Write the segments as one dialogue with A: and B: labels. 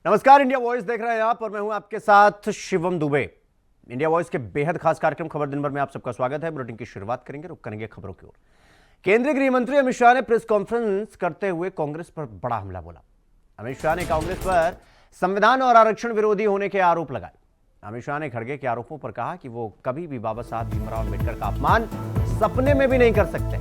A: नमस्कार, India voice देख रहे हैं आप और मैं हूं आपके साथ शिवम दुबे। इंडिया वॉइस के बेहद खास कार्यक्रम खबर दिन भर में आप सबका स्वागत है। बुलेटिन की शुरुआत करेंगे, रुक करेंगे खबरों की ओर। केंद्रीय गृह मंत्री अमित शाह ने प्रेस कॉन्फ्रेंस करते हुए कांग्रेस पर बड़ा हमला बोला। अमित शाह ने कांग्रेस पर संविधान और आरक्षण विरोधी होने के आरोप लगाए। अमित शाह ने खड़गे के आरोपों पर कहा कि वो कभी भी बाबा साहब भीमराव अम्बेडकर का अपमान सपने में भी नहीं कर सकते।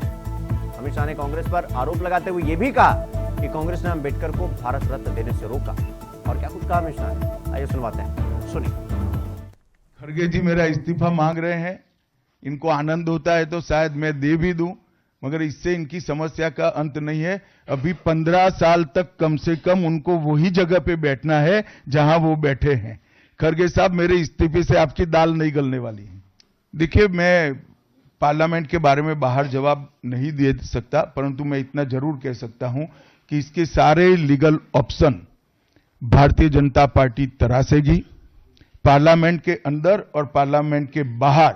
A: अमित शाह ने कांग्रेस पर आरोप लगाते हुए यह भी कहा कि कांग्रेस ने अम्बेडकर को भारत रत्न देने से रोका। और क्या कुछ कहा अमित शाह ने, आइए सुनवाते हैं, सुनिए।
B: खड़गे जी मेरा इस्तीफा मांग रहे हैं। इनको आनंद होता है तो शायद मैं दे भी दूं, मगर इससे इनकी समस्या का अंत नहीं है। अभी 15 साल तक कम से कम उनको वही जगह पे बैठना है जहां वो बैठे हैं। खड़गे साहब, मेरे इस्तीफे से आपकी दाल नहीं गलने वाली है। देखिए, मैं पार्लियामेंट के बारे में बाहर जवाब नहीं दे सकता, परंतु मैं इतना जरूर कह सकता हूं कि इसके सारे legal option Bharatiya Janata party तरासेगी। Parliament के अंदर और पार्लियामेंट के बाहर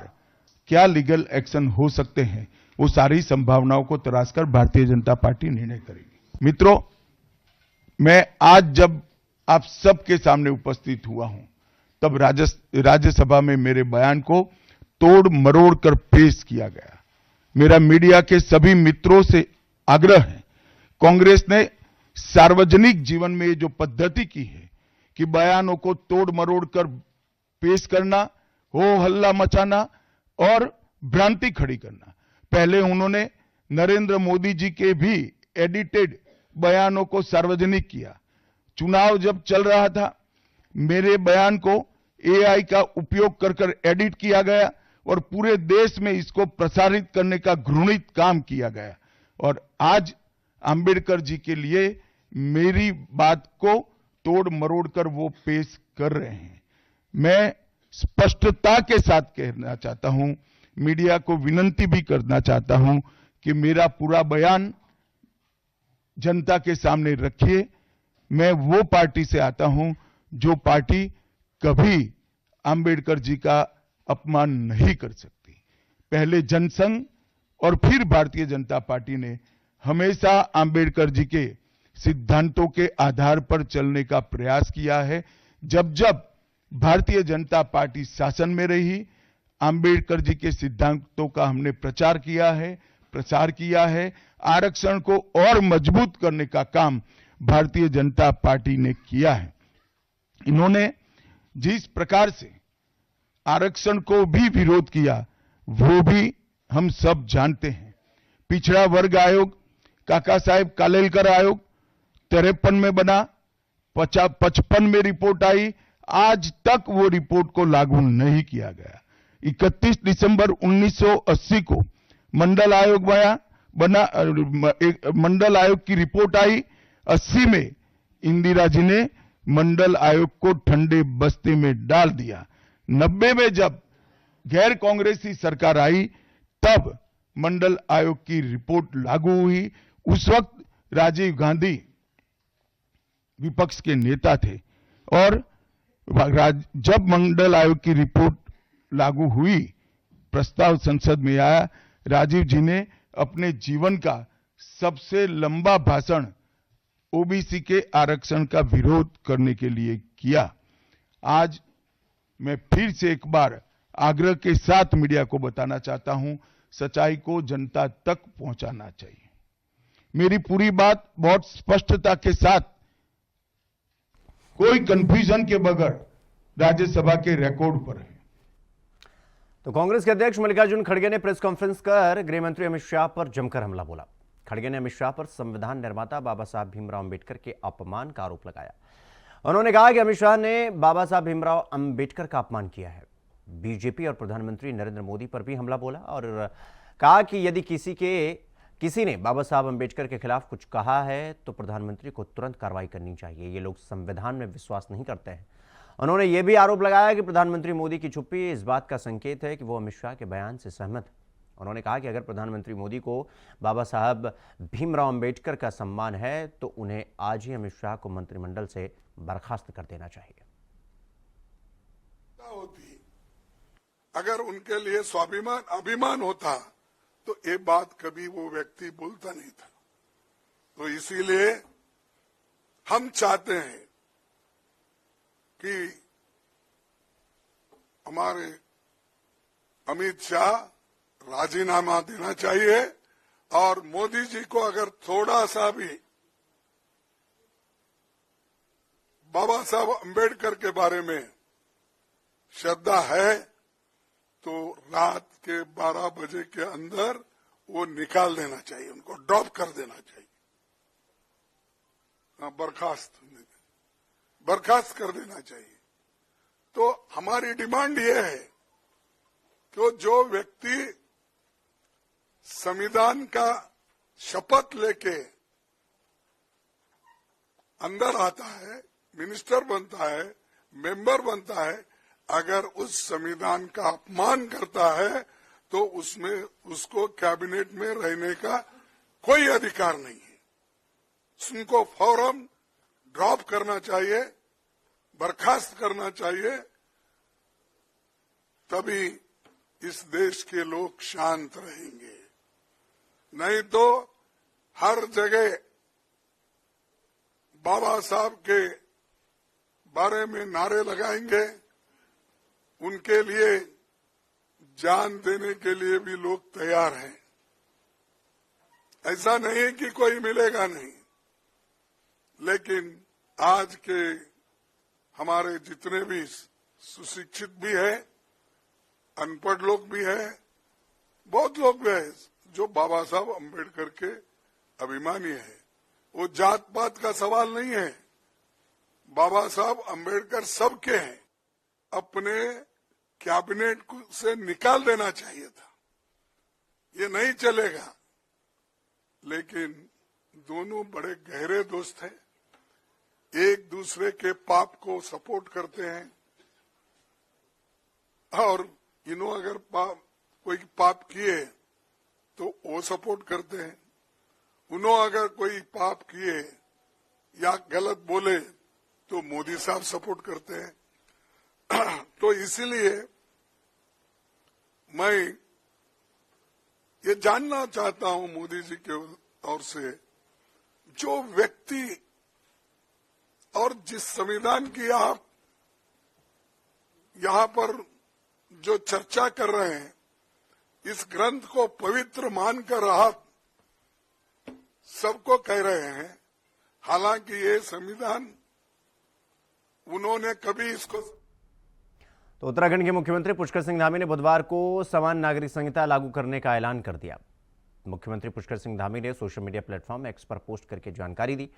B: क्या लीगल एक्शन हो सकते हैं, वो सारी संभावनाओं को तराशकर भारतीय जनता पार्टी निर्णय करेगी। मित्रों, मैं आज जब आप सबके सामने उपस्थित हुआ हूं, तब राज्यसभा में मेरे बयान को तोड़ मरोड़ कर पेश किया गया। मेरा मीडिया के सभी मित्रों से आग्रह है, कांग्रेस ने सार्वजनिक जीवन में जो पद्धति की है कि बयानों को तोड़ मरोड़ कर पेश करना, हो हल्ला मचाना और भ्रांति खड़ी करना। पहले उन्होंने नरेंद्र मोदी जी के भी एडिटेड बयानों को सार्वजनिक किया। चुनाव जब चल रहा था, मेरे बयान को एआई का उपयोग कर एडिट किया गया और पूरे देश में इसको प्रसारित करने का घृणित काम किया गया। और आज अंबेडकर जी के लिए मेरी बात को तोड़ मरोड़ कर वो पेश कर रहे हैं। मैं स्पष्टता के साथ कहना चाहता हूं, मीडिया को विनती भी करना चाहता हूं कि मेरा पूरा बयान जनता के सामने रखिए। मैं वो पार्टी से आता हूं जो पार्टी कभी अंबेडकर जी का अपमान नहीं कर सकती। पहले जनसंघ और फिर भारतीय जनता पार्टी ने हमेशा अंबेडकर जी के सिद्धांतों के आधार पर चलने का प्रयास किया है। जब जब भारतीय जनता पार्टी शासन में रही, अंबेडकर जी के सिद्धांतों का हमने प्रचार किया है, प्रसार किया है। आरक्षण को और मजबूत करने का काम भारतीय जनता पार्टी ने किया है। इन्होंने जिस प्रकार से आरक्षण को भी विरोध किया, वो भी हम सब जानते हैं। पिछड़ा वर्ग आयोग, काका साहेब कालेलकर आयोग 53 में बना, 55 में रिपोर्ट आई, आज तक वो रिपोर्ट को लागू नहीं किया गया। 31 दिसंबर 1980 को मंडल आयोग बना, मंडल आयोग की रिपोर्ट आई। 80 में इंदिरा जी ने मंडल आयोग को ठंडे बस्ते में डाल दिया। 90 में जब गैर कांग्रेसी सरकार आई, तब मंडल आयोग की रिपोर्ट लागू हुई। उस वक्त राजीव गांधी विपक्ष के नेता थे और जब मंडल आयोग की रिपोर्ट लागू हुई, प्रस्ताव संसद में आया, राजीव जी ने अपने जीवन का सबसे लंबा भाषण ओबीसी के आरक्षण का विरोध करने के लिए किया। आज मैं फिर से एक बार आग्रह के साथ मीडिया को बताना चाहता हूं, सच्चाई को जनता तक पहुंचाना चाहिए। मेरी पूरी बात बहुत स्पष्टता के साथ, कोई कंफ्यूजन के बगैर राज्यसभा के रिकॉर्ड पर है।
A: तो कांग्रेस के अध्यक्ष मल्लिकार्जुन खड़गे ने प्रेस कॉन्फ्रेंस कर गृह मंत्री अमित शाह पर जमकर हमला बोला। खड़गे ने अमित शाह पर संविधान निर्माता बाबा साहब भीमराव अम्बेडकर के अपमान का आरोप लगाया। उन्होंने कहा कि अमित शाह ने बाबा साहब भीमराव अम्बेडकर का अपमान किया है। बीजेपी और प्रधानमंत्री नरेंद्र मोदी पर भी हमला बोला और कहा कि यदि किसी ने बाबा साहब अम्बेडकर के खिलाफ कुछ कहा है तो प्रधानमंत्री को तुरंत कार्रवाई करनी चाहिए। ये लोग संविधान में विश्वास नहीं करते हैं। उन्होंने यह भी आरोप लगाया कि प्रधानमंत्री मोदी की चुप्पी इस बात का संकेत है कि वो अमित शाह के बयान से सहमत है। उन्होंने कहा कि अगर प्रधानमंत्री मोदी को बाबा साहब भीमराव अम्बेडकर का सम्मान है तो उन्हें आज ही अमित शाह को मंत्रिमंडल से बर्खास्त कर देना चाहिए।
C: अगर उनके लिए स्वाभिमान अभिमान होता तो ये बात कभी वो व्यक्ति बोलता नहीं था। तो इसीलिए हम चाहते हैं कि हमारे अमित शाह राजीनामा देना चाहिए और मोदी जी को अगर थोड़ा सा भी बाबा साहब अंबेडकर के बारे में श्रद्धा है तो रात के 12 बजे के अंदर वो निकाल देना चाहिए, उनको ड्रॉप कर देना चाहिए, बर्खास्त कर देना चाहिए। तो हमारी डिमांड ये है कि जो व्यक्ति संविधान का शपथ लेके अंदर आता है, मिनिस्टर बनता है, मेंबर बनता है, अगर उस संविधान का अपमान करता है तो उसमें उसको कैबिनेट में रहने का कोई अधिकार नहीं है। उनको फौरन ड्रॉप करना चाहिए, बर्खास्त करना चाहिए, तभी इस देश के लोग शांत रहेंगे। नहीं तो हर जगह बाबा साहब के बारे में नारे लगाएंगे, उनके लिए जान देने के लिए भी लोग तैयार हैं। ऐसा नहीं कि कोई मिलेगा नहीं, लेकिन आज के हमारे जितने भी सुशिक्षित भी है, अनपढ़ लोग भी है, बहुत लोग भी है जो बाबा साहब अंबेडकर के अभिमानी है। वो जात पात का सवाल नहीं है, बाबा साहब अंबेडकर सबके हैं। अपने कैबिनेट से निकाल देना चाहिए था, ये नहीं चलेगा। लेकिन दोनों बड़े गहरे दोस्त हैं, एक दूसरे के पाप को सपोर्ट करते हैं, और इन्हों अगर कोई पाप किए तो वो सपोर्ट करते हैं, उन्हों अगर कोई पाप किए या गलत बोले तो मोदी साहब सपोर्ट करते हैं। तो इसीलिए मैं ये जानना चाहता हूं मोदी जी के ओर से, जो व्यक्ति और जिस संविधान की आप यहां पर जो चर्चा कर रहे हैं, इस ग्रंथ को पवित्र मानकर आप सबको कह रहे हैं, हालांकि ये संविधान उन्होंने कभी इसको।
A: तो उत्तराखंड के मुख्यमंत्री पुष्कर सिंह धामी ने बुधवार को समान नागरिक संहिता लागू करने का ऐलान कर दिया। मुख्यमंत्री पुष्कर सिंह धामी ने सोशल मीडिया प्लेटफॉर्म एक्स पर पोस्ट करके जानकारी दी।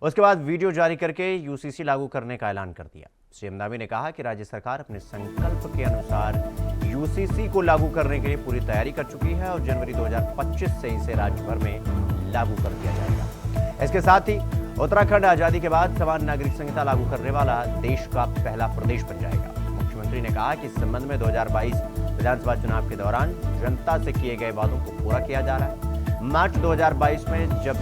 A: उसके बाद वीडियो जारी करके यूसीसी लागू करने का ऐलान कर दिया। सीएम धामी ने कहा कि राज्य सरकार अपने संकल्प के अनुसार यूसीसी को लागू करने के लिए पूरी तैयारी कर चुकी है और जनवरी 2025 से इसे राज्य भर में लागू कर दिया जाएगा। इसके साथ ही उत्तराखंड आजादी के बाद समान नागरिक संहिता लागू करने वाला देश का पहला प्रदेश बन जाएगा। मुख्यमंत्री ने कहा कि इस संबंध में 2022 विधानसभा चुनाव के दौरान जनता से किए गए वादों को पूरा किया जा रहा है। मार्च 2022 में जब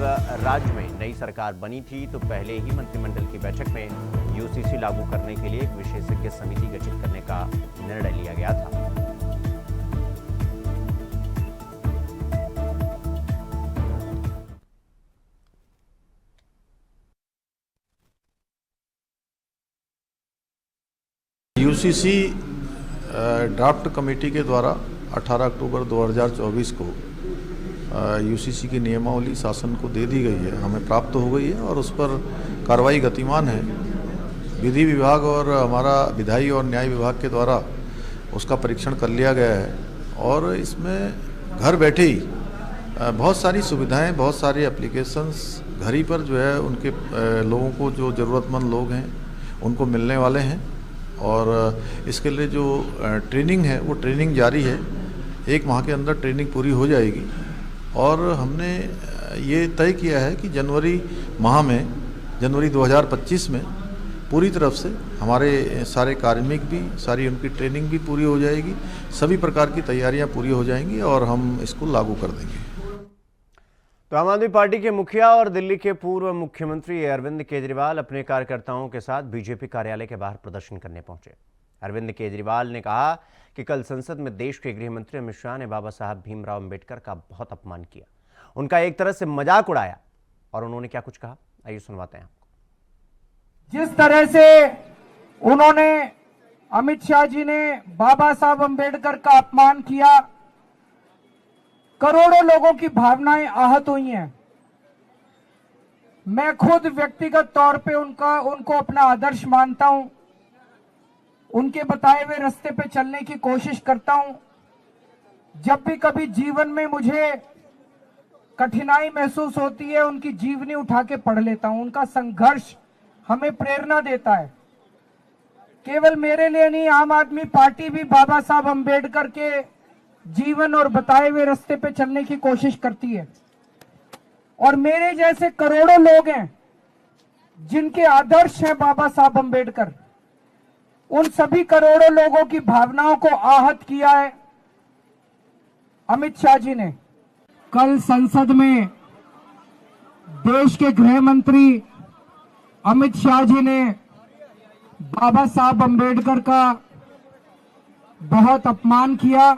A: राज्य में नई सरकार बनी थी तो पहले ही मंत्रिमंडल की बैठक में यूसीसी लागू करने के लिए एक विशेषज्ञ समिति गठित करने का निर्णय लिया गया था।
D: यूसीसी ड्राफ्ट कमेटी के द्वारा 18 अक्टूबर 2024 को यूसीसी की नियमावली शासन को दे दी गई है, हमें प्राप्त हो गई है और उस पर कार्रवाई गतिमान है। विधि विभाग और हमारा विधायी और न्याय विभाग के द्वारा उसका परीक्षण कर लिया गया है और इसमें घर बैठे ही बहुत सारी सुविधाएं, बहुत सारे एप्लीकेशंस घर ही पर जो है उनके लोगों को, जो ज़रूरतमंद लोग हैं उनको मिलने वाले हैं। और इसके लिए जो ट्रेनिंग है वो ट्रेनिंग जारी है, 1 माह के अंदर ट्रेनिंग पूरी हो जाएगी। और हमने ये तय किया है कि जनवरी माह में, जनवरी 2025 में पूरी तरफ से हमारे सारे कार्मिक भी, सारी उनकी ट्रेनिंग भी पूरी हो जाएगी, सभी प्रकार की तैयारियां पूरी हो जाएंगी और हम इसको लागू कर देंगे।
A: तो आम आदमी पार्टी के मुखिया और दिल्ली के पूर्व मुख्यमंत्री अरविंद केजरीवाल अपने कार्यकर्ताओं के साथ बीजेपी कार्यालय के बाहर प्रदर्शन करने पहुंचे। अरविंद केजरीवाल ने कहा कि कल संसद में देश के गृह मंत्री अमित शाह ने बाबा साहब भीमराव अंबेडकर का बहुत अपमान किया, उनका एक तरह से मजाक उड़ाया। और उन्होंने क्या कुछ कहा, आइए सुनवाते हैं आपको।
E: जिस तरह से उन्होंने, अमित शाह जी ने बाबा साहब अंबेडकर का अपमान किया। करोड़ों लोगों की भावनाएं आहत हुई हैं। मैं खुद व्यक्तिगत तौर पे उनको अपना आदर्श मानता हूं। उनके बताए हुए रास्ते पे चलने की कोशिश करता हूं। जब भी कभी जीवन में मुझे कठिनाई महसूस होती है, उनकी जीवनी उठा के पढ़ लेता हूं। उनका संघर्ष हमें प्रेरणा देता है। केवल मेरे लिए नहीं, आम आदमी पार्टी भी बाबा साहब अंबेडकर के जीवन और बताए हुए रास्ते पे चलने की कोशिश करती है। और मेरे जैसे करोड़ों लोग हैं जिनके आदर्श हैं बाबा साहब अंबेडकर। उन सभी करोड़ों लोगों की भावनाओं को आहत किया है अमित शाह जी ने। कल संसद में देश के गृह मंत्री अमित शाह जी ने बाबा साहब अंबेडकर का बहुत अपमान किया,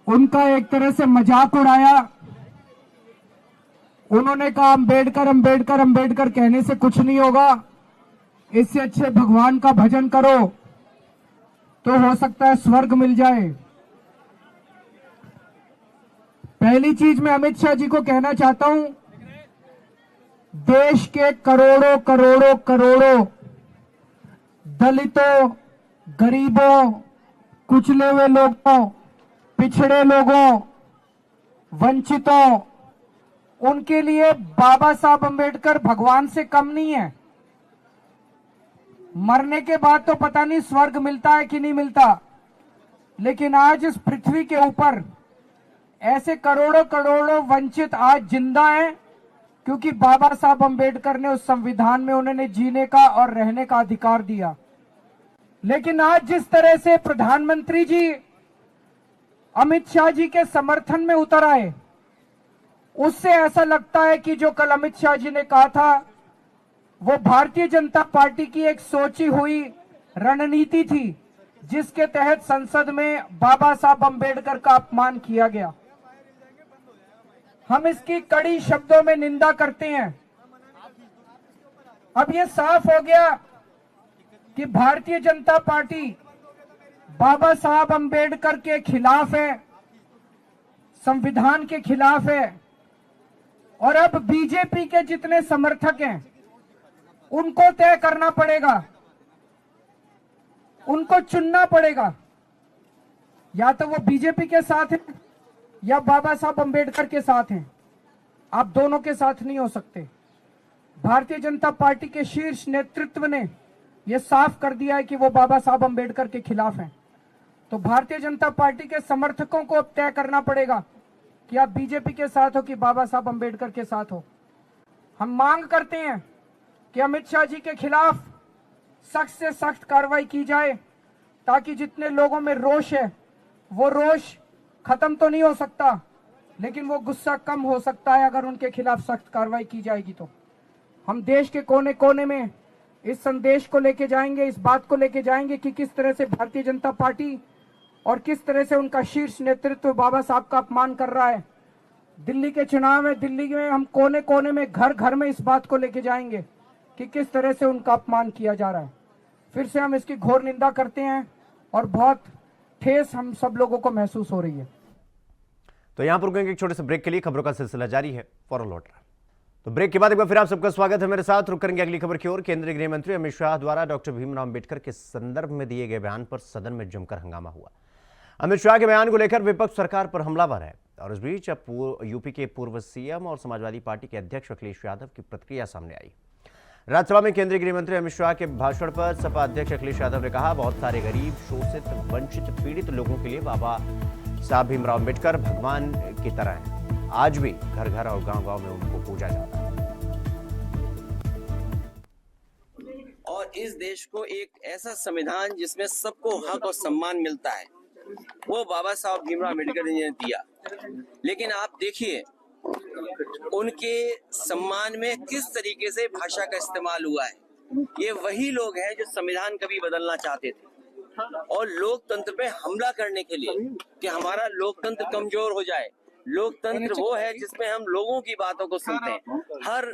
E: उनका एक तरह से मजाक उड़ाया। उन्होंने कहा अंबेडकर अंबेडकर अंबेडकर कहने से कुछ नहीं होगा, इससे अच्छे भगवान का भजन करो तो हो सकता है स्वर्ग मिल जाए। पहली चीज मैं अमित शाह जी को कहना चाहता हूं, देश के करोड़ों करोड़ों करोड़ों दलितों, गरीबों, कुचले हुए लोगों, पिछड़े लोगों, वंचितों, उनके लिए बाबा साहब अंबेडकर भगवान से कम नहीं है। मरने के बाद तो पता नहीं स्वर्ग मिलता है कि नहीं मिलता, लेकिन आज इस पृथ्वी के ऊपर ऐसे करोड़ों करोड़ों वंचित आज जिंदा हैं, क्योंकि बाबा साहब अंबेडकर ने उस संविधान में उन्हें जीने का और रहने का अधिकार दिया। लेकिन आज जिस तरह से प्रधानमंत्री जी अमित शाह जी के समर्थन में उतर आए, उससे ऐसा लगता है कि जो कल अमित शाह जी ने कहा था वो भारतीय जनता पार्टी की एक सोची हुई रणनीति थी, जिसके तहत संसद में बाबा साहब अंबेडकर का अपमान किया गया। हम इसकी कड़ी शब्दों में निंदा करते हैं। अब यह साफ हो गया कि भारतीय जनता पार्टी बाबा साहब अंबेडकर के खिलाफ है, संविधान के खिलाफ है। और अब बीजेपी के जितने समर्थक हैं उनको तय करना पड़ेगा, उनको चुनना पड़ेगा, या तो वो बीजेपी के साथ हैं या बाबा साहब अंबेडकर के साथ हैं। आप दोनों के साथ नहीं हो सकते। भारतीय जनता पार्टी के शीर्ष नेतृत्व ने यह साफ कर दिया है कि वो बाबा साहब अंबेडकर के खिलाफ हैं। तो भारतीय जनता पार्टी के समर्थकों को अब तय करना पड़ेगा कि आप बीजेपी के साथ हो कि बाबा साहब अंबेडकर के साथ हो। हम मांग करते हैं कि अमित शाह जी के खिलाफ सख्त से सख्त कार्रवाई की जाए, ताकि जितने लोगों में रोष है वो रोष खत्म तो नहीं हो सकता, लेकिन वो गुस्सा कम हो सकता है अगर उनके खिलाफ सख्त कार्रवाई की जाएगी। तो हम देश के कोने कोने में इस संदेश को लेके जाएंगे, इस बात को लेके जाएंगे कि किस तरह से भारतीय जनता पार्टी और किस तरह से उनका शीर्ष नेतृत्व बाबा साहब का अपमान कर रहा है। दिल्ली के चुनाव में, दिल्ली में हम कोने कोने में, घर घर में इस बात को लेके जाएंगे कि किस तरह से उनका अपमान किया जा रहा है। फिर से हम इसकी घोर निंदा करते हैं और बहुत ठेस हम सब लोगों को महसूस हो रही है।
A: तो यहां पर रुकेंगे एक छोटे से ब्रेक के लिए। खबरों का सिलसिला जारी है, फौरन लौट रहा है। तो ब्रेक के बाद एक बार फिर आप सबका स्वागत है मेरे साथ। रुक करेंगे अगली खबर की ओर। केंद्रीय गृह मंत्री अमित शाह द्वारा डॉक्टर भीमराव अंबेडकर के संदर्भ में दिए गए बयान पर सदन में जमकर हंगामा हुआ। अमित शाह के बयान को लेकर विपक्ष सरकार पर हमलावर है और इस बीच अब यूपी के पूर्व सीएम और समाजवादी पार्टी के अध्यक्ष अखिलेश यादव की प्रतिक्रिया सामने आई। राज्यसभा में केंद्रीय गृह मंत्री अमित शाह के भाषण पर सपा अध्यक्ष अखिलेश यादव ने कहा, बहुत सारे गरीब, शोषित, वंचित, पीड़ित लोगों के लिए बाबा साहब भीमराव अंबेडकर भगवान की तरह हैं। आज भी घर घर और गांव गांव में उनको पूजा जाता है।
F: और इस देश को एक ऐसा संविधान जिसमें सबको हक और सम्मान मिलता है, वो बाबा साहब भीमराव अंबेडकर जी ने दिया। लेकिन आप देखिए उनके सम्मान में किस तरीके से भाषा का इस्तेमाल हुआ है। ये वही लोग हैं जो संविधान कभी बदलना चाहते थे और लोकतंत्र पे हमला करने के लिए कि हमारा लोकतंत्र कमजोर हो जाए। लोकतंत्र वो है जिसमें हम लोगों की बातों को सुनते हैं, हर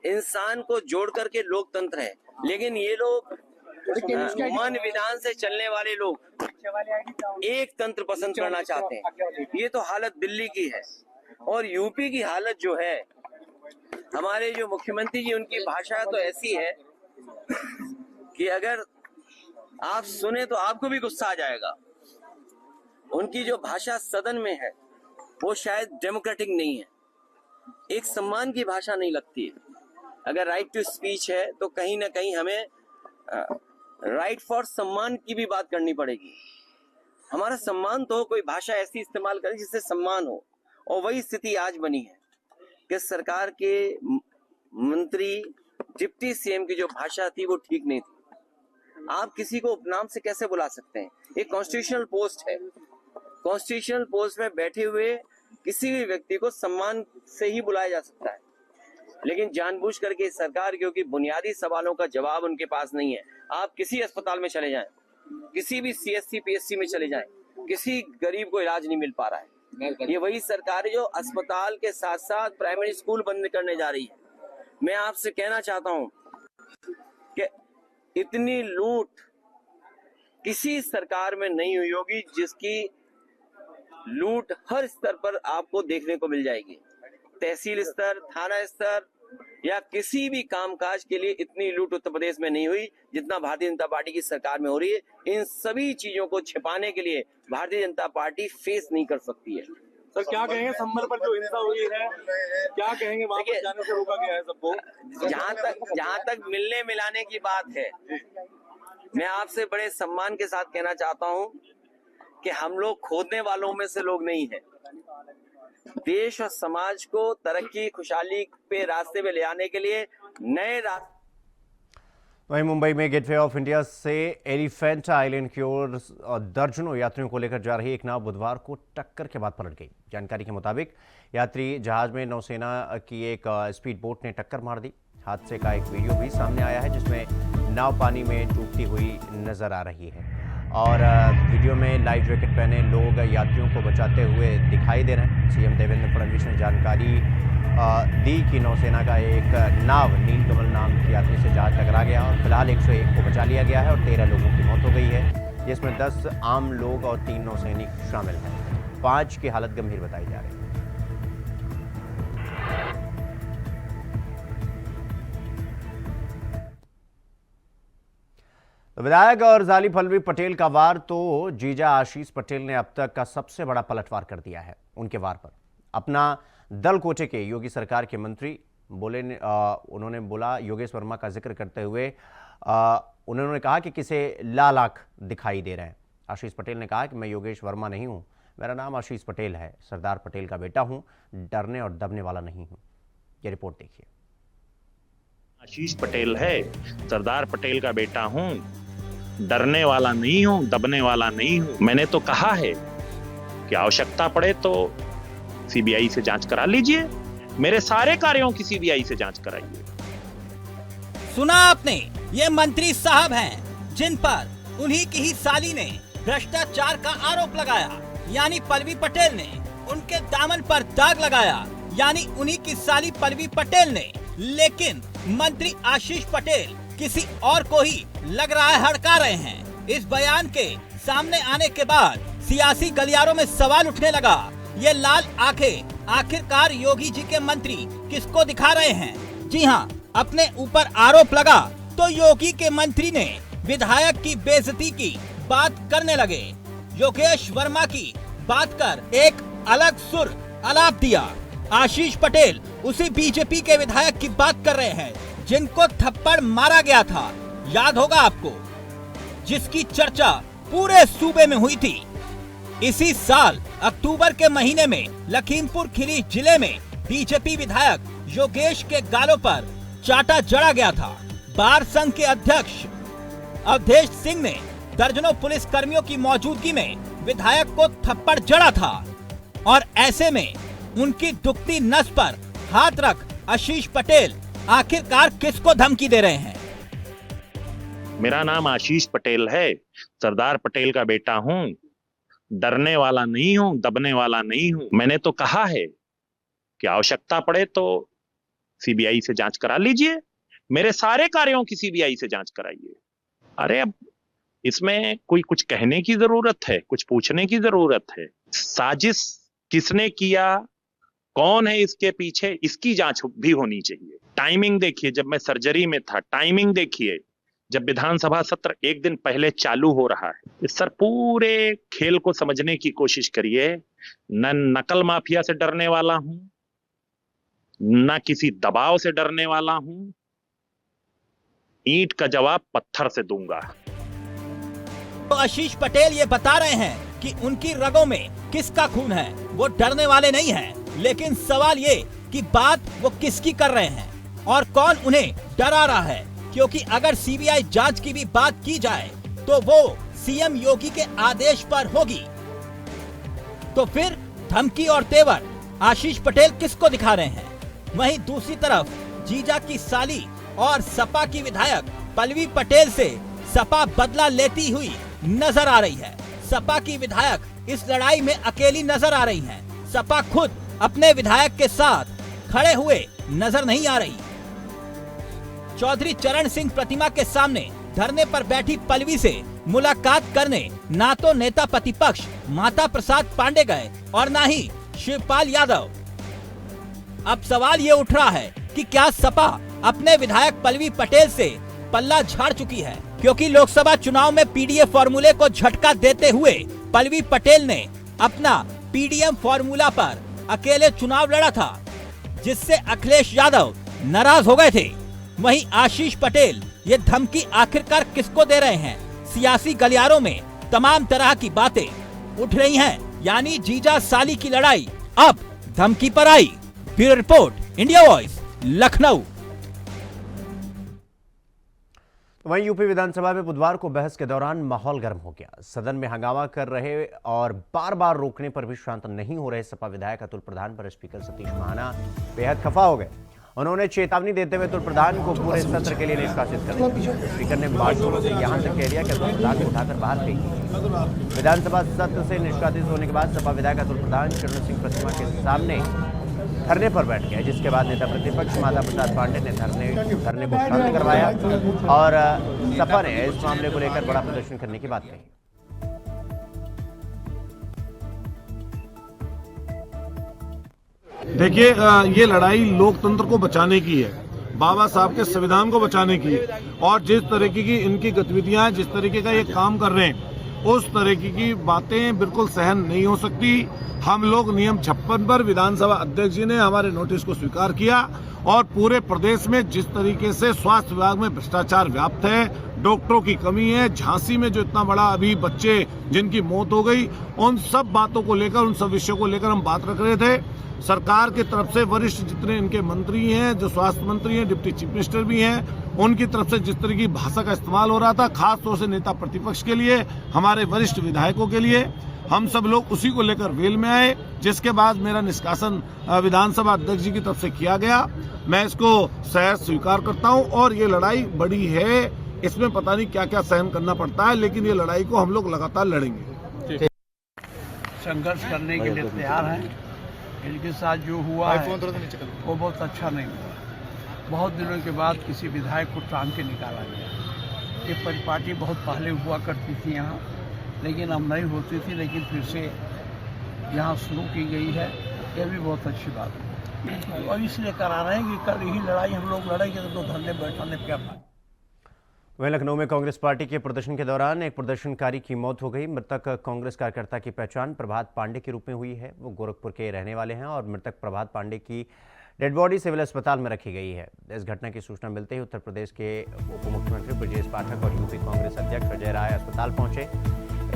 F: इंसान को जोड़ करके लोकतंत्र है। लेकिन ये लोग मन विधान से चलने वाले लोग एक तंत्र पसंद करना चाहते हैं। ये तो हालत दिल्ली की है। और यूपी की हालत जो है, हमारे जो मुख्यमंत्री जी, उनकी भाषा तो ऐसी है कि अगर आप सुने तो आपको भी गुस्सा आ जाएगा। उनकी जो भाषा सदन में है वो शायद डेमोक्रेटिक नहीं है, एक सम्मान की भाषा नहीं लगती है। अगर राइट टू स्पीच है तो कहीं ना कहीं हमें राइट फॉर सम्मान की भी बात करनी पड़ेगी। हमारा सम्मान तो हो, कोई भाषा ऐसी इस्तेमाल करें जिससे सम्मान हो। और वही स्थिति आज बनी है कि सरकार के मंत्री, डिप्टी सीएम की जो भाषा थी वो ठीक नहीं थी। आप किसी को उपनाम से कैसे बुला सकते हैं? एक कॉन्स्टिट्यूशनल पोस्ट है, कॉन्स्टिट्यूशनल पोस्ट में बैठे हुए किसी भी व्यक्ति को सम्मान से ही बुलाया जा सकता है। लेकिन जानबूझ करके सरकार, क्योंकि बुनियादी सवालों का जवाब उनके पास नहीं है। आप किसी अस्पताल में चले जाएं, किसी भी सीएससी पीएससी में चले जाएं, किसी गरीब को इलाज नहीं मिल पा रहा है। ये वही सरकार है जो अस्पताल के साथ साथ प्राइमरी स्कूल बंद करने जा रही है। मैं आपसे कहना चाहता हूं कि इतनी लूट किसी सरकार में नहीं हुई होगी जिसकी लूट हर स्तर पर आपको देखने को मिल जाएगी। तहसील स्तर, थाना स्तर या किसी भी कामकाज के लिए इतनी लूट उत्तर प्रदेश में नहीं हुई जितना भारतीय जनता पार्टी की सरकार में हो रही है। इन सभी चीजों को छिपाने के लिए भारतीय जनता पार्टी फेस नहीं कर सकती है।
G: सर क्या कहेंगे संभल पर जो हिंसा हुई है, क्या कहेंगे? वहां पर जाने से रोका गया है सबको।
F: जहां तक मिलने मिलाने की बात है, मैं आपसे बड़े सम्मान के साथ कहना चाहता हूं कि हम लोग खोदने वालों में से लोग नहीं है। देश और समाज को तरक्की, खुशहाली पे रास्ते पे ले आने के लिए नए रास्ते।
A: वहीं मुंबई में गेटवे ऑफ इंडिया से एलिफेंट आइलैंड की ओर दर्जनों यात्रियों को लेकर जा रही एक नाव बुधवार को टक्कर के बाद पलट गई। जानकारी के मुताबिक यात्री जहाज में नौसेना की एक स्पीड बोट ने टक्कर मार दी। हादसे का एक वीडियो भी सामने आया है जिसमें नाव पानी में डूबती हुई नजर आ रही है और वीडियो में लाइफ जैकेट पहने लोग यात्रियों को बचाते हुए दिखाई दे रहे हैं। सीएम देवेंद्र फडणवीस ने जानकारी दी कि नौसेना का एक नाव नीलकमल नाम की यात्री से जहाज टकरा गया और फिलहाल 101 को बचा लिया गया है और 13 लोगों की मौत हो गई है, जिसमें 10 आम लोग और 3 नौसैनिक शामिल हैं। 5 की हालत गंभीर बताई जा रही है। विधायक और जाली पल्लवी पटेल का वार तो जीजा आशीष पटेल ने अब तक का सबसे बड़ा पलटवार कर दिया है। उनके वार पर अपना दल कोटे के योगी सरकार के मंत्री उन्होंने बोला, योगेश वर्मा का जिक्र करते हुए उन्होंने कहा कि किसे लाल आंख दिखाई दे रहे हैं। आशीष पटेल ने कहा कि मैं योगेश वर्मा नहीं हूं, मेरा नाम आशीष पटेल है, सरदार पटेल का बेटा हूं, डरने और दबने वाला नहीं हूं। ये रिपोर्ट देखिए।
H: आशीष पटेल है, सरदार पटेल का बेटा हूं, डरने वाला नहीं हूं, दबने वाला नहीं हूं। मैंने तो कहा है कि आवश्यकता पड़े तो सीबीआई से जांच करा लीजिए, मेरे सारे कार्यों की सीबीआई से जांच कराइए।
I: सुना आपने, ये मंत्री साहब हैं जिन पर उन्हीं की ही साली ने भ्रष्टाचार का आरोप लगाया, यानी पल्लवी पटेल ने उनके दामन पर दाग लगाया, यानी उन्हीं की साली पल्लवी पटेल ने। लेकिन मंत्री आशीष पटेल किसी और को ही लग रहा है हड़का रहे हैं। इस बयान के सामने आने के बाद सियासी गलियारों में सवाल उठने लगा, ये लाल आंखें आखिरकार योगी जी के मंत्री किसको दिखा रहे हैं? जी हाँ, अपने ऊपर आरोप लगा तो योगी के मंत्री ने विधायक की बेइज्जती की बात करने लगे। योगेश वर्मा की बात कर एक अलग सुर आलाप दिया। आशीष पटेल उसी बीजेपी के विधायक की बात कर रहे हैं जिनको थप्पड़ मारा गया था, याद होगा आपको, जिसकी चर्चा पूरे सूबे में हुई थी। इसी साल अक्टूबर के महीने में लखीमपुर खीरी जिले में बीजेपी विधायक योगेश के गालों पर चाटा जड़ा गया था। बार संघ के अध्यक्ष अवधेश सिंह ने दर्जनों पुलिस कर्मियों की मौजूदगी में विधायक को थप्पड़ जड़ा था और ऐसे में उनकी दुखती नस पर हाथ रख आशीष पटेल आखिरकार किसको धमकी दे रहे हैं?
H: मेरा नाम आशीष पटेल है, सरदार पटेल का बेटा हूं, डरने वाला नहीं हूं, दबने वाला नहीं हूं। मैंने तो कहा है कि आवश्यकता पड़े तो सीबीआई से जांच करा लीजिए, मेरे सारे कार्यों की सीबीआई से जांच कराइए। अरे अब इसमें कोई कुछ कहने की जरूरत है, कुछ पूछने की जरूरत है? साजिश किसने किया, कौन है इसके पीछे, इसकी जांच भी होनी चाहिए। टाइमिंग देखिए, जब मैं सर्जरी में था, टाइमिंग देखिए, जब विधानसभा सत्र एक दिन पहले चालू हो रहा है। इस सर पूरे खेल को समझने की कोशिश करिए। न नकल माफिया से डरने वाला हूं, न किसी दबाव से डरने वाला हूं। ईंट का जवाब पत्थर से दूंगा।
I: तो आशीष पटेल ये बता रहे हैं कि उनकी रगों में किसका खून है, वो डरने वाले नहीं हैं। लेकिन सवाल ये कि बात वो किसकी कर रहे हैं और कौन उन्हें डरा रहा है, क्योंकि अगर सीबीआई जांच की भी बात की जाए तो वो सीएम योगी के आदेश पर होगी। तो फिर धमकी और तेवर आशीष पटेल किसको दिखा रहे हैं? वहीं दूसरी तरफ जीजा की साली और सपा की विधायक पल्लवी पटेल से सपा बदला लेती हुई नजर आ रही है। सपा की विधायक इस लड़ाई में अकेली नजर आ रही हैं। सपा खुद अपने विधायक के साथ खड़े हुए नजर नहीं आ रही। चौधरी चरण सिंह प्रतिमा के सामने धरने पर बैठी पल्लवी से मुलाकात करने ना तो नेता प्रतिपक्ष माता प्रसाद पांडे गए और ना ही शिवपाल यादव। अब सवाल ये उठ रहा है कि क्या सपा अपने विधायक पल्लवी पटेल से पल्ला झाड़ चुकी है, क्योंकि लोकसभा चुनाव में पीडीएफ फॉर्मूले को झटका देते हुए पल्लवी पटेल ने अपना पीडीएम फॉर्मूला पर अकेले चुनाव लड़ा था, जिससे अखिलेश यादव नाराज हो गए थे। वहीं आशीष पटेल ये धमकी आखिरकार किसको दे रहे हैं? सियासी गलियारों में तमाम तरह की बातें उठ रही हैं, यानी जीजा साली की लड़ाई अब धमकी पर आई। Bureau report, India voice, Lucknow.
A: वहीं यूपी विधानसभा में बुधवार को बहस के दौरान माहौल गर्म हो गया। सदन में हंगामा कर रहे और बार बार रोकने पर भी शांत नहीं हो रहे सपा विधायक अतुल प्रधान पर स्पीकर सतीश महाना बेहद खफा हो गए। उन्होंने चेतावनी देते हुए अतुल प्रधान को पूरे सत्र के लिए निष्कासित कर दिया। स्पीकर ने बातचीत से यहां तक कह दिया कि अतुल प्रधान को उठाकर बाहर फेंक। विधानसभा सत्र से निष्कासित होने के बाद सपा विधायक अतुल प्रधान चरण सिंह प्रतिमा के सामने धरने पर बैठ गए, जिसके बाद नेता प्रतिपक्ष माता प्रसाद पांडे ने धरने को शांत करवाया और सपा ने इस मामले को लेकर बड़ा प्रदर्शन करने की बात कही।
J: देखिए, ये लड़ाई लोकतंत्र को बचाने की है, बाबा साहब के संविधान को बचाने की है। और जिस तरीके की इनकी गतिविधियां, जिस तरीके का ये काम कर रहे हैं, उस तरीके की बातें बिल्कुल सहन नहीं हो सकती। हम लोग नियम 56 पर विधानसभा अध्यक्ष जी ने हमारे नोटिस को स्वीकार किया और पूरे प्रदेश में जिस तरीके से स्वास्थ्य विभाग में भ्रष्टाचार व्याप्त है, डॉक्टरों की कमी है, झांसी में जो इतना बड़ा अभी बच्चे जिनकी मौत हो गई, उन सब बातों को लेकर, उन सब विषयों को लेकर हम बात रख रहे थे। सरकार की तरफ से वरिष्ठ जितने इनके मंत्री हैं, जो स्वास्थ्य मंत्री हैं, डिप्टी चीफ मिनिस्टर भी हैं, उनकी तरफ से जिस तरह की भाषा का इस्तेमाल हो रहा था, खास तौर से नेता प्रतिपक्ष के लिए, हमारे वरिष्ठ विधायकों के लिए, हम सब लोग उसी को लेकर वेल में आए, जिसके बाद मेरा निष्कासन विधानसभा अध्यक्ष जी की तरफ से किया गया। मैं इसको सहर्ष स्वीकार करता हूं और ये लड़ाई बड़ी है, इसमें पता नहीं क्या क्या सहन करना पड़ता है, लेकिन ये लड़ाई को हम लोग लगातार लड़ेंगे।
K: संघर्ष करने के लिए तैयार हैं। इनके साथ जो हुआ है वो बहुत अच्छा नहीं हुआ। बहुत दिनों के बाद किसी विधायक को टांग के निकाला गया। ये परिपाटी बहुत पहले हुआ करती थी यहाँ, लेकिन अब नहीं होती थी, लेकिन फिर से यहाँ शुरू की गई है। ये भी बहुत अच्छी बात है और इसलिए करा रहे हैं कि कल यही लड़ाई हम लोग लड़ेंगे तो धरने बैठाने क्या पाए।
A: वहीं लखनऊ में कांग्रेस पार्टी के प्रदर्शन के दौरान एक प्रदर्शनकारी की मौत हो गई। मृतक कांग्रेस कार्यकर्ता की पहचान प्रभात पांडे के रूप में हुई है। वो गोरखपुर के रहने वाले हैं और मृतक प्रभात पांडे की डेड बॉडी सिविल अस्पताल में रखी गई है। इस घटना की सूचना मिलते ही उत्तर प्रदेश के उप मुख्यमंत्री ब्रजेश पाठक और यूपी कांग्रेस अध्यक्ष अजय राय अस्पताल पहुंचे।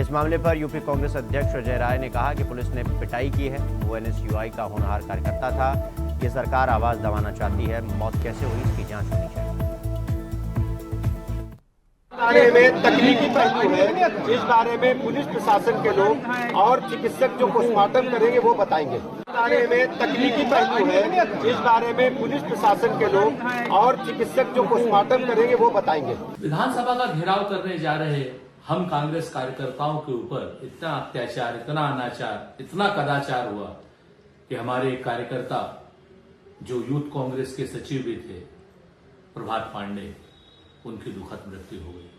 A: इस मामले पर यूपी कांग्रेस अध्यक्ष अजय राय ने कहा कि पुलिस ने पिटाई की है। वो एनएसयूआई का होनहार कार्यकर्ता था। ये सरकार आवाज दबाना चाहती है। मौत कैसे हुई, इसकी जांच होनी चाहिए।
L: बारे में तकनीकी पहलू है, इस बारे में पुलिस प्रशासन के लोग और चिकित्सक जो पोस्टमार्टम करेंगे वो बताएंगे। बारे में तकनीकी पहलू है, इस बारे में पुलिस प्रशासन के लोग और चिकित्सक जो पोस्टमार्टम करेंगे वो बताएंगे।
M: विधानसभा का घेराव करने जा रहे हम कांग्रेस कार्यकर्ताओं के ऊपर इतना अत्याचार, इतना अनाचार, इतना कदाचार हुआ कि हमारे कार्यकर्ता जो यूथ कांग्रेस के सचिव भी थे, प्रभात पांडे, उनकी दुखद मृत्यु हो गई।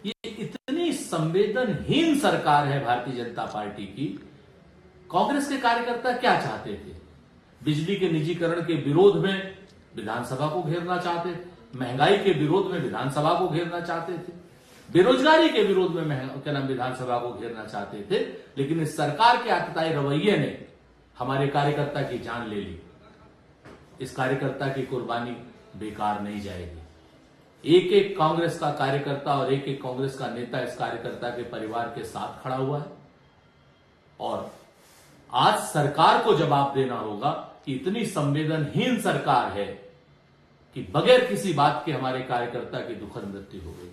M: ये इतनी संवेदनहीन सरकार है भारतीय जनता पार्टी की। कांग्रेस के कार्यकर्ता क्या चाहते थे? बिजली के निजीकरण के विरोध में विधानसभा को घेरना चाहते थे, महंगाई के विरोध में विधानसभा को घेरना चाहते थे, बेरोजगारी के विरोध में विधानसभा को घेरना चाहते थे। लेकिन इस सरकार के आतताई रवैये ने हमारे कार्यकर्ता की जान ले ली। इस कार्यकर्ता की कुर्बानी बेकार नहीं जाएगी। एक एक कांग्रेस का कार्यकर्ता और एक एक कांग्रेस का नेता इस कार्यकर्ता के परिवार के साथ खड़ा हुआ है और आज सरकार को जवाब देना होगा कि इतनी संवेदनहीन सरकार है कि बगैर किसी बात के हमारे कार्यकर्ता की दुखद मृत्यु हो गई।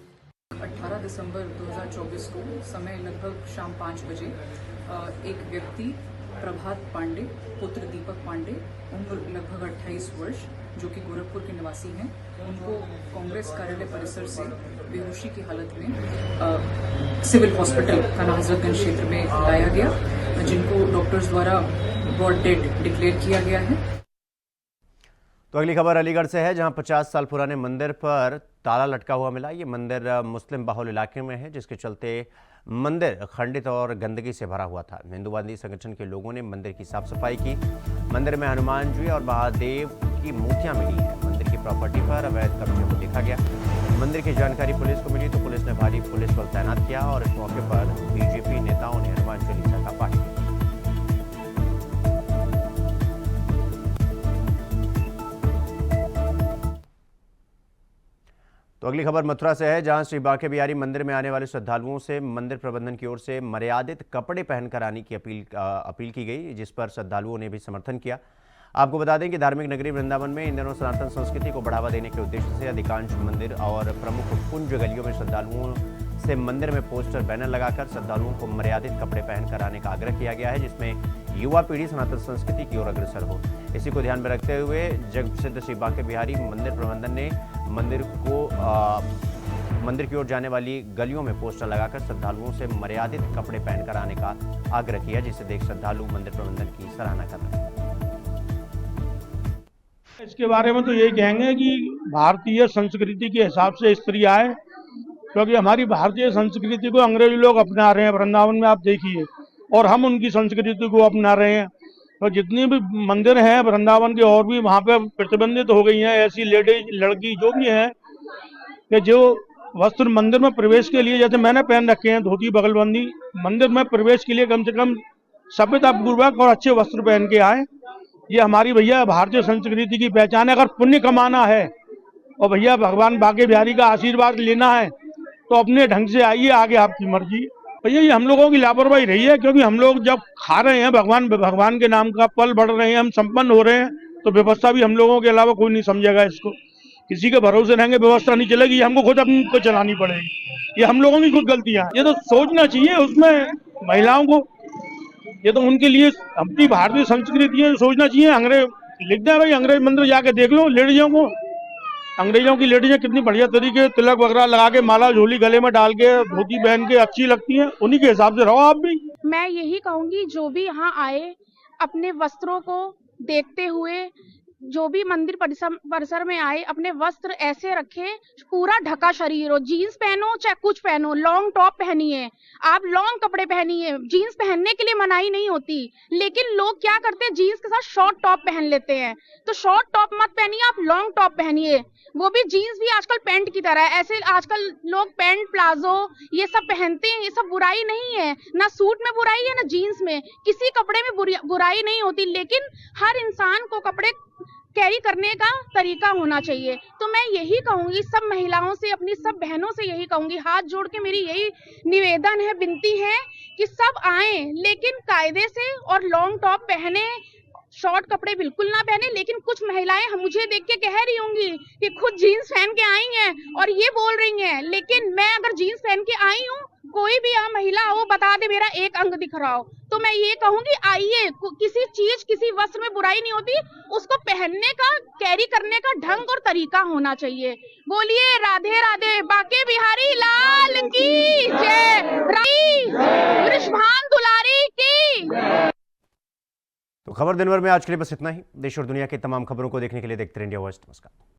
N: 18 दिसंबर 2024 को समय लगभग शाम 5 बजे एक व्यक्ति प्रभात पांडे पुत्र दीपक पांडे, उम्र लगभग 28 वर्ष, जो कि गोरखपुर के निवासी हैं, उनको कांग्रेस कार्यालय परिसर से बेहोशी की हालत में सिविल हॉस्पिटल काला हजरतगंज क्षेत्र में लाया गया, जिनको डॉक्टर्स द्वारा ब्रॉड डेड डिक्लेयर किया गया है।
A: तो अगली खबर अलीगढ़ से है, जहां 50 साल पुराने मंदिर पर ताला लटका हुआ मिला। ये मंदिर मुस्लिम बाहुल इलाके में है, जिसके चलते मंदिर खंडित और गंदगी से भरा हुआ था। हिंदूवादी संगठन के लोगों ने मंदिर की साफ सफाई की। मंदिर में हनुमान जी और महादेव की मूर्तियां मिली हैं। मंदिर की प्रॉपर्टी पर अवैध कब्जे को देखा गया। मंदिर की जानकारी पुलिस को मिली तो पुलिस ने भारी पुलिस बल तैनात किया और इस मौके पर बीजेपी नेताओं ने हनुमान चालीसा का पाठ किया। तो अगली खबर मथुरा से है, जहां श्री बांके बिहारी मंदिर में आने वाले श्रद्धालुओं से मंदिर प्रबंधन की ओर से मर्यादित कपड़े पहनकर आने की अपील की गई, जिस पर श्रद्धालुओं ने भी समर्थन किया। आपको बता दें कि धार्मिक नगरी वृंदावन में इन दिनों सनातन संस्कृति को बढ़ावा देने के उद्देश्य से अधिकांश मंदिर और प्रमुख कुंज गलियों में श्रद्धालुओं से मंदिर में पोस्टर बैनर लगाकर श्रद्धालुओं को मर्यादित कपड़े पहनकर आने का आग्रह किया गया है, जिसमें युवा पीढ़ी सनातन संस्कृति की ओर अग्रसर हो। इसी को ध्यान में रखते हुए जग प्रसिद्ध श्री बांके बिहारी मंदिर प्रबंधन ने मंदिर की ओर जाने वाली गलियों में पोस्टर लगाकर श्रद्धालुओं से मर्यादित कपड़े पहनकर आने का आग्रह किया, जिसे देख श्रद्धालु मंदिर प्रबंधन की सराहना कर रहे हैं।
O: इसके बारे में तो यही कहेंगे कि भारतीय संस्कृति के हिसाब से स्त्री आए, क्योंकि हमारी भारतीय संस्कृति को अंग्रेजी लोग अपना रहे हैं। वृंदावन में आप देखिए, और हम उनकी संस्कृति को अपना रहे हैं। तो जितनी भी मंदिर हैं वृंदावन के और भी वहाँ पे प्रतिबंधित हो गई हैं ऐसी लेडीज लड़की जो भी हैं कि जो वस्त्र मंदिर में प्रवेश के लिए, जैसे मैंने पहन रखे हैं धोती बगलबंदी, मंदिर में प्रवेश के लिए कम से कम सभ्यतापूर्वक और अच्छे वस्त्र पहन के आए। ये हमारी भैया भारतीय संस्कृति की पहचान है। अगर पुण्य कमाना है और भैया भगवान बांके बिहारी का आशीर्वाद लेना है तो अपने ढंग से आइए, आगे आपकी मर्जी। भैया ये हम लोगों की लापरवाही रही है, क्योंकि हम लोग जब खा रहे हैं भगवान के नाम का, पल बढ़ रहे हैं, हम संपन्न हो रहे हैं, तो व्यवस्था भी हम लोगों के अलावा कोई नहीं समझेगा इसको। किसी के भरोसे रहेंगे व्यवस्था नहीं चलेगी, हमको खुद अपनी को चलानी पड़ेगी। ये हम लोगों की खुद गलतियां हैं। ये तो सोचना चाहिए उसमें महिलाओं को, ये तो उनके लिए अपनी भारतीय संस्कृति है, सोचना चाहिए। अंग्रेज लिख दे भाई, अंग्रेज मंदिर जाके देख लो लेडीजों को, अंग्रेजों की लेडीजें कितनी बढ़िया तरीके तिलक वगैरह लगा के, माला झोली गले में डाल के, धोती पहन के अच्छी लगती हैं। उन्हीं के हिसाब से रहो आप भी।
P: मैं यही कहूंगी जो भी यहाँ आए अपने वस्त्रों को देखते हुए, जो भी मंदिर परिसर में आए अपने वस्त्र ऐसे रखें, पूरा ढका शरीर हो, जीन्स पहनो चाहे कुछ पहनो, लॉन्ग टॉप पहनिए, आप लॉन्ग कपड़े पहनिए। जीन्स पहनने के लिए मनाही नहीं होती, लेकिन लोग क्या करते हैं जीन्स के साथ शॉर्ट टॉप पहन लेते हैं। तो शॉर्ट टॉप मत पहनिए, आप लॉन्ग टॉप पहनिए, वो भी जीन्स भी आजकल पैंट की तरह है। ऐसे आजकल लोग पैंट प्लाजो ये सब पहनते हैं, ये सब बुराई नहीं है, ना सूट में बुराई है ना जीन्स में, किसी कपड़े में बुराई नहीं होती, लेकिन हर इंसान को कपड़े कैरी करने का तरीका होना चाहिए। तो मैं यही कहूंगी सब महिलाओं से, अपनी सब बहनों से यही कहूंगी, हाथ जोड़ के मेरी यही निवेदन है, विनती है कि सब आएं, लेकिन कायदे से, और लॉन्ग टॉप पहने, शॉर्ट कपड़े बिल्कुल ना पहने। लेकिन कुछ महिलाएं हम मुझे देख के कह रही होंगी कि खुद जीन्स पहन के आई हैं और ये बोल रही हैं, लेकिन मैं अगर जीन्स पहन के आई हूँ, कोई भी महिला हो बता दे मेरा एक अंग दिख रहा हो, तो मैं ये कहूंगी आइए। किसी चीज किसी वस्त्र में बुराई नहीं होती, उसको पहनने का, कैरी करने का ढंग और तरीका होना चाहिए। बोलिए राधे राधे, बांके बिहारी लाल की जय, वृषभान दुलारी की।
A: तो खबर दिन भर में आज के लिए बस इतना ही। देश और दुनिया की तमाम खबरों को देखने के लिए देखते रहिए इंडिया वॉइस। नमस्कार।